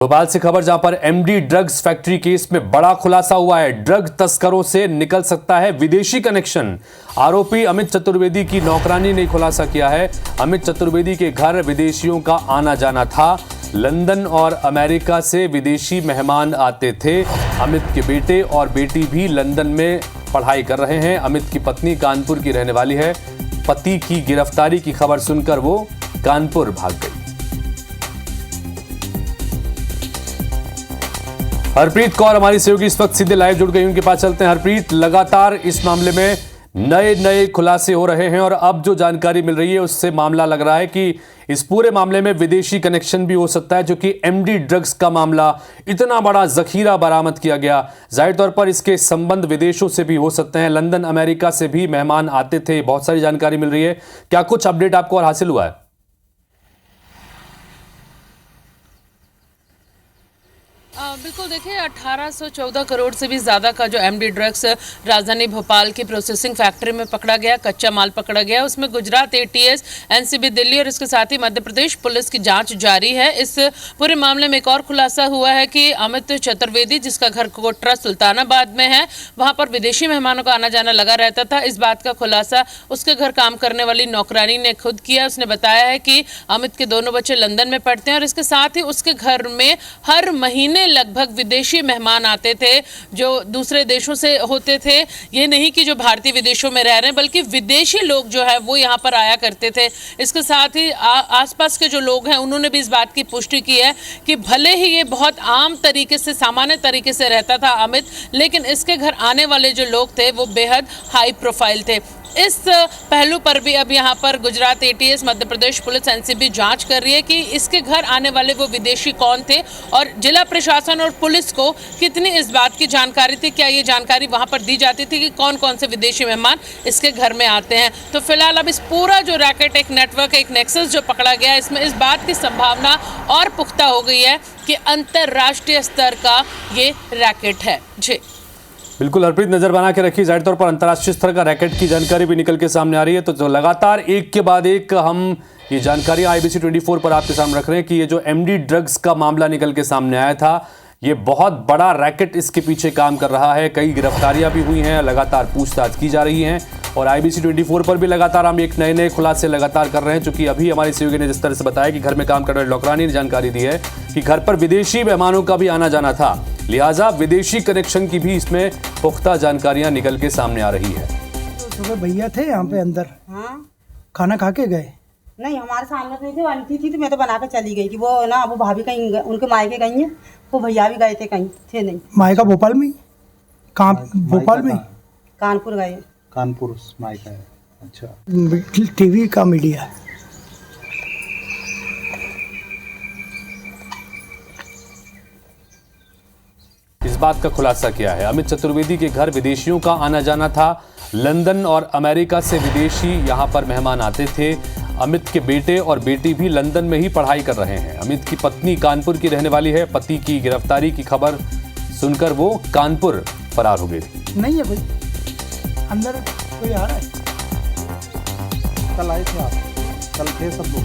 भोपाल से खबर जहां पर एमडी ड्रग्स फैक्ट्री केस में बड़ा खुलासा हुआ है। ड्रग तस्करों से निकल सकता है विदेशी कनेक्शन। आरोपी अमित चतुर्वेदी की नौकरानी ने खुलासा किया है। अमित चतुर्वेदी के घर विदेशियों का आना जाना था। लंदन और अमेरिका से विदेशी मेहमान आते थे। अमित के बेटे और बेटी भी लंदन में पढ़ाई कर रहे हैं। अमित की पत्नी कानपुर की रहने वाली है। पति की गिरफ्तारी की खबर सुनकर वो कानपुर भाग गई। हरप्रीत कौर हमारी सहयोगी इस वक्त सीधे लाइव जुड़ गई, उनके पास चलते हैं। हरप्रीत, लगातार इस मामले में नए खुलासे हो रहे हैं और अब जो जानकारी मिल रही है उससे मामला लग रहा है कि इस पूरे मामले में विदेशी कनेक्शन भी हो सकता है, जो कि एमडी ड्रग्स का मामला, इतना बड़ा जखीरा बरामद किया गया। जाहिर तौर पर इसके संबंध विदेशों से भी हो सकते हैं। लंदन अमेरिका से भी मेहमान आते थे। बहुत सारी जानकारी मिल रही है। क्या कुछ अपडेट आपको और हासिल हुआ है? बिल्कुल, देखिए 1814 करोड़ से भी ज़्यादा का जो एमडी ड्रग्स राजधानी भोपाल की प्रोसेसिंग फैक्ट्री में पकड़ा गया, कच्चा माल पकड़ा गया, उसमें गुजरात एटीएस, एनसीबी दिल्ली और इसके साथ ही मध्य प्रदेश पुलिस की जांच जारी है। इस पूरे मामले में एक और खुलासा हुआ है कि अमित चतुर्वेदी, जिसका घर कोटरा सुल्तानाबाद में है, वहां पर विदेशी मेहमानों का आना जाना लगा रहता था। इस बात का खुलासा उसके घर काम करने वाली नौकरानी ने खुद किया। उसने बताया है कि अमित के दोनों बच्चे लंदन में पढ़ते हैं और इसके साथ ही उसके घर में हर महीने लगभग विदेशी मेहमान आते थे जो दूसरे देशों से होते थे। ये नहीं कि जो भारतीय विदेशों में रह रहे हैं, बल्कि विदेशी लोग जो है वो यहाँ पर आया करते थे। इसके साथ ही आसपास के जो लोग हैं उन्होंने भी इस बात की पुष्टि की है कि भले ही ये बहुत आम तरीके से, सामान्य तरीके से रहता था अमित, लेकिन इसके घर आने वाले जो लोग थे वो बेहद हाई प्रोफाइल थे। इस पहलू पर भी अब यहाँ पर Gujarat ATS, Madhya Pradesh police, NCB जांच कर रही है कि इसके घर आने वाले वो विदेशी कौन थे और जिला प्रशासन और पुलिस को कितनी इस बात की जानकारी थी। क्या ये जानकारी वहाँ पर दी जाती थी कि कौन कौन से विदेशी मेहमान इसके घर में आते हैं। तो फिलहाल अब इस पूरा जो रैकेट, एक नेटवर्क, एक नेक्सस जो पकड़ा गया, इसमें इस बात की संभावना और पुख्ता हो गई है कि अंतर्राष्ट्रीय स्तर का ये रैकेट है। जी बिल्कुल हरप्रीत, नजर बना के रखिए। जाहिर तौर पर अंतर्राष्ट्रीय स्तर का रैकेट की जानकारी भी निकल के सामने आ रही है। तो लगातार एक के बाद एक हम ये जानकारी IBC 24 पर आपके सामने रख रहे हैं कि ये जो एमडी ड्रग्स का मामला निकल के सामने आया था, ये बहुत बड़ा रैकेट इसके पीछे काम कर रहा है। कई गिरफ्तारियां भी हुई हैं, लगातार पूछताछ की जा रही हैं और IBC 24 पर भी लगातार हम एक नए खुलासे लगातार कर रहे हैं। चूंकि अभी हमारे सहयोगी ने जिस तरह से बताया कि घर में काम करने वाली नौकरानी ने जानकारी दी है कि घर पर विदेशी मेहमानों का भी आना जाना था, लिहाजा विदेशी कनेक्शन की भी इसमें पुख्ता जानकारियां निकल के सामने आ रही है। तो सुबह भैया थे यहाँ पे अंदर, खाना खा के गए? नहीं, हमारे सामने तो नहीं थे, आंटी थी तो मैं तो बना के चली गई कि वो ना, वो भाभी कहीं उनके मायके गई हैं, वो भैया भी गए थे, कहीं थे नहीं। मायका भोपाल में? कहाँ भोपाल में? कानपुर गए। कानपुर मायका है। अच्छा, टीवी का मीडिया। इस बात का खुलासा किया है। अमित चतुर्वेदी के घर विदेशियों का आना जाना था। लंदन और अमेरिका से विदेशी यहां पर मेहमान आते थे। अमित के बेटे और बेटी भी लंदन में ही पढ़ाई कर रहे हैं। अमित की पत्नी कानपुर की रहने वाली है। पति की गिरफ्तारी की खबर सुनकर वो कानपुर फरार हो गई। नहीं है कोई अंदर, कोई आ रहा है? कल आए थे आप? कल थे सब लोग?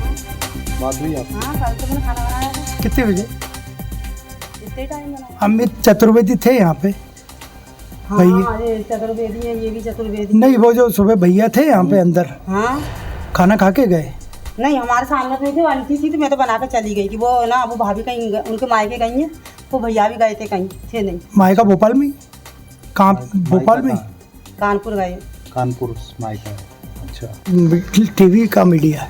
बात हुई आप? हाँ, कल तो मैंने खाना बनाया था। कितने बजे? इतने टाइम बनाया। अमित चतुर्वेदी थे यहाँ पे? हाँ, अरे चतुर्वेदी है, ये भी चतुर्वेदी। नहीं, वो जो सुबह भैया थे यहाँ पे अंदर, हाँ, खाना खा के गए? नहीं, हमारे सामने तो नहीं थे, आंटी थी तो मैं तो बना के चली गई कि वो ना, वो भाभी कहीं उनके मायके गई हैं, वो भैया भी गए थे, कहीं थे नहीं। मायका भोपाल में? कहाँ भोपाल में? कानपुर गए। कानपुर मायका है। अच्छा, टीवी का मीडिया।